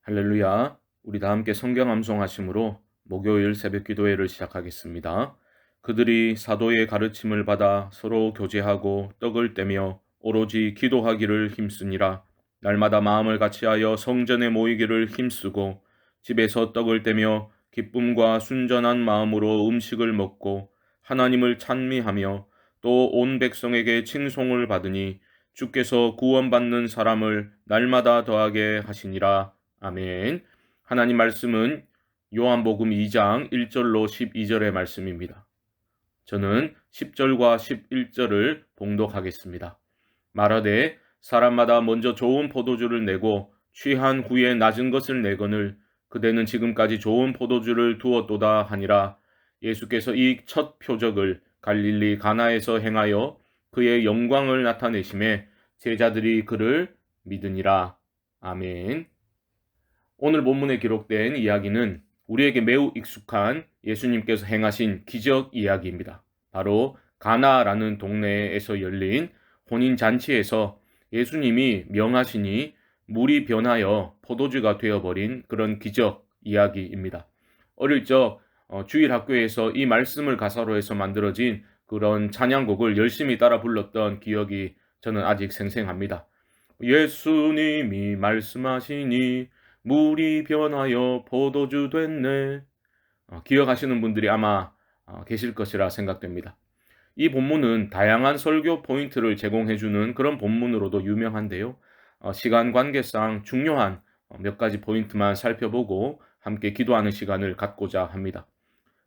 할렐루야. 우리 다 함께 성경 암송하심으로 목요일 새벽 기도회를 시작하겠습니다. 그들이 사도의 가르침을 받아 서로 교제하고 떡을 떼며 오로지 기도하기를 힘쓰니라. 날마다 마음을 같이하여 성전에 모이기를 힘쓰고 집에서 떡을 떼며 기쁨과 순전한 마음으로 음식을 먹고 하나님을 찬미하며 또 온 백성에게 칭송을 받으니 주께서 구원받는 사람을 날마다 더하게 하시니라. 아멘. 하나님 말씀은 요한복음 2장 1절로 12절의 말씀입니다. 저는 10절과 11절을 봉독하겠습니다. 말하되 사람마다 먼저 좋은 포도주를 내고 취한 후에 낮은 것을 내거늘 그대는 지금까지 좋은 포도주를 두었도다 하니라. 예수께서 이 첫 표적을 갈릴리 가나에서 행하여 그의 영광을 나타내심에 제자들이 그를 믿으니라. 아멘. 오늘 본문에 기록된 이야기는 우리에게 매우 익숙한 예수님께서 행하신 기적 이야기입니다. 바로 가나라는 동네에서 열린 혼인잔치에서 예수님이 명하시니 물이 변하여 포도주가 되어버린 그런 기적 이야기입니다. 어릴 적 주일학교에서 이 말씀을 가사로 해서 만들어진 그런 찬양곡을 열심히 따라 불렀던 기억이 저는 아직 생생합니다. 예수님이 말씀하시니 물이 변하여 포도주 됐네. 기억하시는 분들이 아마 계실 것이라 생각됩니다. 이 본문은 다양한 설교 포인트를 제공해주는 그런 본문으로도 유명한데요. 시간 관계상 중요한 몇 가지 포인트만 살펴보고 함께 기도하는 시간을 갖고자 합니다.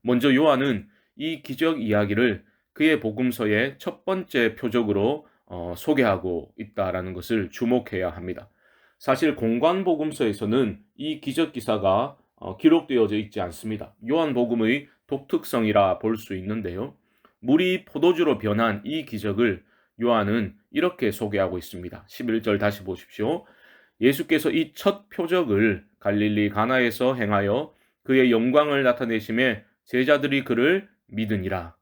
먼저 요한은 이 기적 이야기를 그의 복음서의 첫 번째 표적으로 소개하고 있다라는 것을 주목해야 합니다. 사실 공관복음서에서는 이 기적 기사가 기록되어져 있지 않습니다. 요한복음의 독특성이라 볼 수 있는데요. 물이 포도주로 변한 이 기적을 요한은 이렇게 소개하고 있습니다. 11절 다시 보십시오. 예수께서 이 첫 표적을 갈릴리 가나에서 행하여 그의 영광을 나타내심에 제자들이 그를 믿으니라.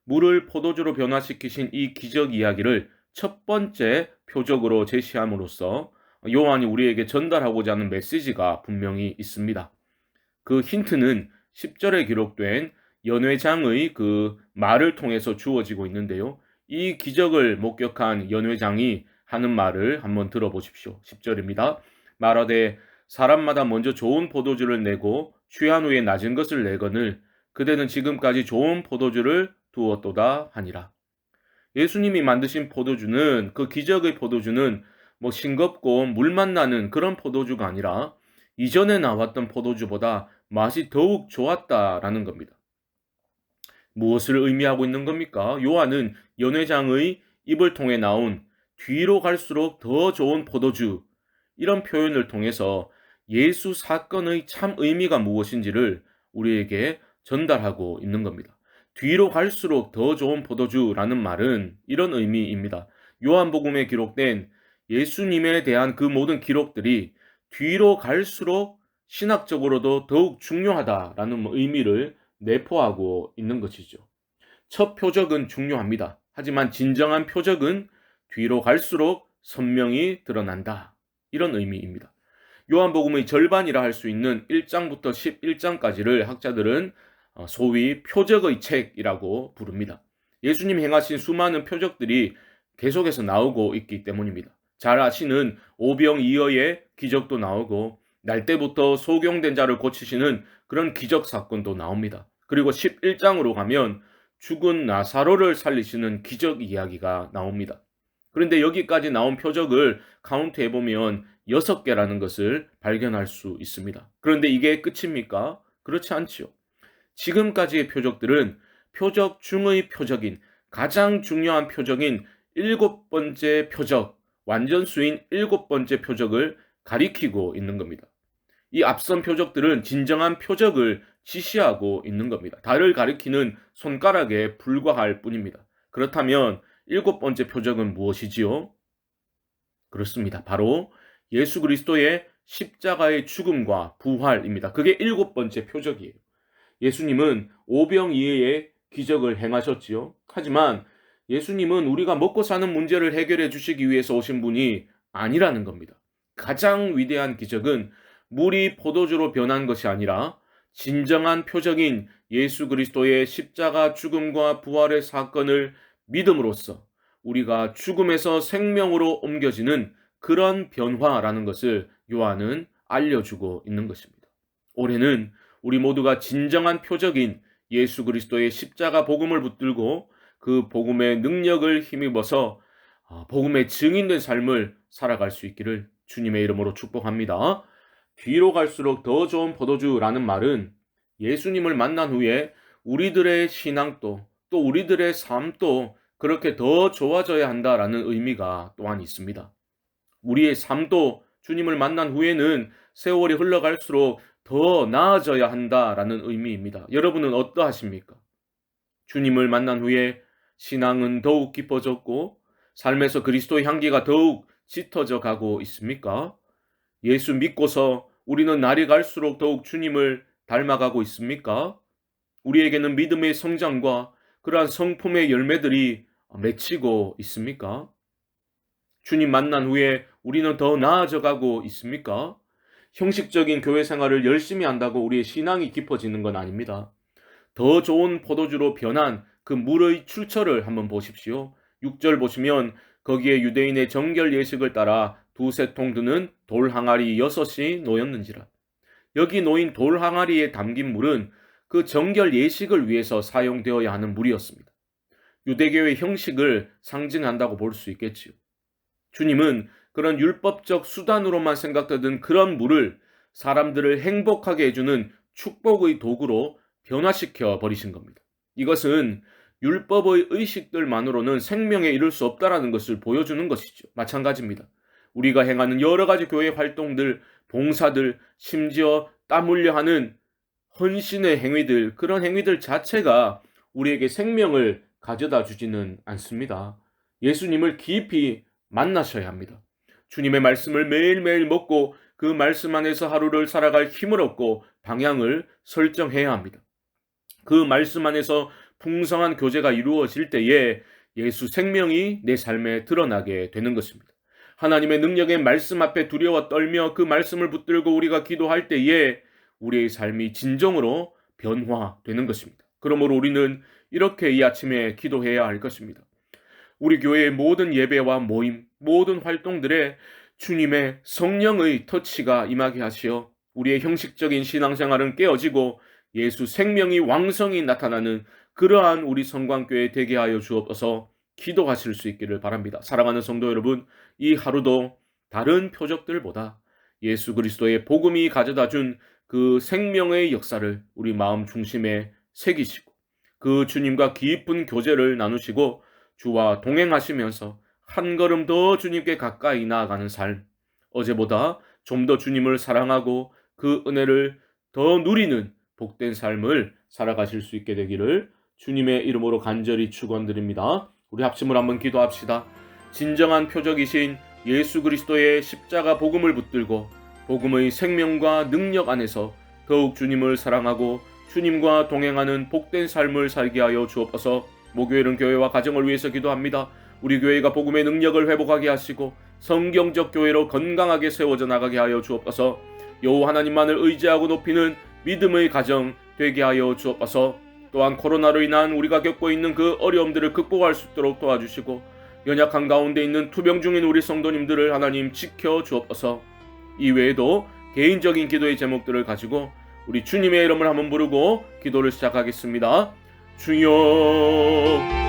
물을 포도주로 변화시키신 이 기적 이야기를 첫 번째 표적으로 제시함으로써 요한이 우리에게 전달하고자 하는 메시지가 분명히 있습니다. 그 힌트는 10절에 기록된 연회장의 그 말을 통해서 주어지고 있는데요. 이 기적을 목격한 연회장이 하는 말을 한번 들어보십시오. 10절입니다. 말하되 사람마다 먼저 좋은 포도주를 내고 취한 후에 낮은 것을 내거늘 그대는 지금까지 좋은 포도주를 두었도다 하니라. 예수님이 만드신 포도주는 그 기적의 포도주는 싱겁고 물맛 나는 그런 포도주가 아니라 이전에 나왔던 포도주보다 맛이 더욱 좋았다라는 겁니다. 무엇을 의미하고 있는 겁니까? 요한은 연회장의 입을 통해 나온 뒤로 갈수록 더 좋은 포도주 이런 표현을 통해서 예수 사건의 참 의미가 무엇인지를 우리에게 전달하고 있는 겁니다. 뒤로 갈수록 더 좋은 포도주라는 말은 이런 의미입니다. 요한복음에 기록된 예수님에 대한 그 모든 기록들이 뒤로 갈수록 신학적으로도 더욱 중요하다라는 의미를 내포하고 있는 것이죠. 첫 표적은 중요합니다. 하지만 진정한 표적은 뒤로 갈수록 선명히 드러난다. 이런 의미입니다. 요한복음의 절반이라 할 수 있는 1장부터 11장까지를 학자들은 소위 표적의 책이라고 부릅니다. 예수님 행하신 수많은 표적들이 계속해서 나오고 있기 때문입니다. 잘 아시는 오병이어의 기적도 나오고 날 때부터 소경된 자를 고치시는 그런 기적 사건도 나옵니다. 그리고 11장으로 가면 죽은 나사로를 살리시는 기적 이야기가 나옵니다. 그런데 여기까지 나온 표적을 카운트해보면 6개라는 것을 발견할 수 있습니다. 그런데 이게 끝입니까? 그렇지 않지요. 지금까지의 표적들은 표적 중의 표적인 가장 중요한 표적인 7번째 표적, 완전수인 7번째 표적을 가리키고 있는 겁니다. 이 앞선 표적들은 진정한 표적을 지시하고 있는 겁니다. 달을 가리키는 손가락에 불과할 뿐입니다. 그렇다면 7번째 표적은 무엇이지요? 그렇습니다. 바로 예수 그리스도의 십자가의 죽음과 부활입니다. 그게 7번째 표적이에요. 예수님은 오병이어의 기적을 행하셨지요. 하지만 예수님은 우리가 먹고 사는 문제를 해결해 주시기 위해서 오신 분이 아니라는 겁니다. 가장 위대한 기적은 물이 포도주로 변한 것이 아니라 진정한 표적인 예수 그리스도의 십자가 죽음과 부활의 사건을 믿음으로써 우리가 죽음에서 생명으로 옮겨지는 그런 변화라는 것을 요한은 알려주고 있는 것입니다. 올해는 우리 모두가 진정한 표적인 예수 그리스도의 십자가 복음을 붙들고 그 복음의 능력을 힘입어서 복음의 증인된 삶을 살아갈 수 있기를 주님의 이름으로 축복합니다. 뒤로 갈수록 더 좋은 포도주라는 말은 예수님을 만난 후에 우리들의 신앙도 또 우리들의 삶도 그렇게 더 좋아져야 한다라는 의미가 또한 있습니다. 우리의 삶도 주님을 만난 후에는 세월이 흘러갈수록 더 나아져야 한다라는 의미입니다. 여러분은 어떠하십니까? 주님을 만난 후에 신앙은 더욱 깊어졌고 삶에서 그리스도의 향기가 더욱 짙어져 가고 있습니까? 예수 믿고서 우리는 날이 갈수록 더욱 주님을 닮아가고 있습니까? 우리에게는 믿음의 성장과 그러한 성품의 열매들이 맺히고 있습니까? 주님 만난 후에 우리는 더 나아져 가고 있습니까? 형식적인 교회 생활을 열심히 한다고 우리의 신앙이 깊어지는 건 아닙니다. 더 좋은 포도주로 변한 그 물의 출처를 한번 보십시오. 6절 보시면 거기에 유대인의 정결 예식을 따라 두세 통 드는 돌 항아리 6이 놓였는지라. 여기 놓인 돌 항아리에 담긴 물은 그 정결 예식을 위해서 사용되어야 하는 물이었습니다. 유대교의 형식을 상징한다고 볼 수 있겠지요. 주님은 그런 율법적 수단으로만 생각되던 그런 물을 사람들을 행복하게 해주는 축복의 도구로 변화시켜 버리신 겁니다. 이것은 율법의 의식들만으로는 생명에 이를 수 없다라는 것을 보여주는 것이죠. 마찬가지입니다. 우리가 행하는 여러 가지 교회 활동들, 봉사들, 심지어 땀 흘려 하는 헌신의 행위들, 그런 행위들 자체가 우리에게 생명을 가져다 주지는 않습니다. 예수님을 깊이 만나셔야 합니다. 주님의 말씀을 매일매일 먹고 그 말씀 안에서 하루를 살아갈 힘을 얻고 방향을 설정해야 합니다. 그 말씀 안에서 풍성한 교제가 이루어질 때에 예수 생명이 내 삶에 드러나게 되는 것입니다. 하나님의 능력의 말씀 앞에 두려워 떨며 그 말씀을 붙들고 우리가 기도할 때에 우리의 삶이 진정으로 변화되는 것입니다. 그러므로 우리는 이렇게 이 아침에 기도해야 할 것입니다. 우리 교회의 모든 예배와 모임, 모든 활동들에 주님의 성령의 터치가 임하게 하시어 우리의 형식적인 신앙생활은 깨어지고 예수 생명이 왕성히 나타나는 그러한 우리 성광교회 되게 하여 주옵소서. 기도하실 수 있기를 바랍니다. 사랑하는 성도 여러분, 이 하루도 다른 표적들보다 예수 그리스도의 복음이 가져다 준 그 생명의 역사를 우리 마음 중심에 새기시고 그 주님과 깊은 교제를 나누시고 주와 동행하시면서 한 걸음 더 주님께 가까이 나아가는 삶, 어제보다 좀 더 주님을 사랑하고 그 은혜를 더 누리는 복된 삶을 살아가실 수 있게 되기를 주님의 이름으로 간절히 축원드립니다. 우리 합심을 한번 기도합시다. 진정한 표적이신 예수 그리스도의 십자가 복음을 붙들고 복음의 생명과 능력 안에서 더욱 주님을 사랑하고 주님과 동행하는 복된 삶을 살게 하여 주옵소서. 목요일은 교회와 가정을 위해서 기도합니다. 우리 교회가 복음의 능력을 회복하게 하시고 성경적 교회로 건강하게 세워져 나가게 하여 주옵소서. 여호와 하나님만을 의지하고 높이는 믿음의 가정 되게 하여 주옵소서. 또한 코로나로 인한 우리가 겪고 있는 그 어려움들을 극복할 수 있도록 도와주시고 연약한 가운데 있는 투병 중인 우리 성도님들을 하나님 지켜 주옵소서. 이외에도 개인적인 기도의 제목들을 가지고 우리 주님의 이름을 한번 부르고 기도를 시작하겠습니다. 주여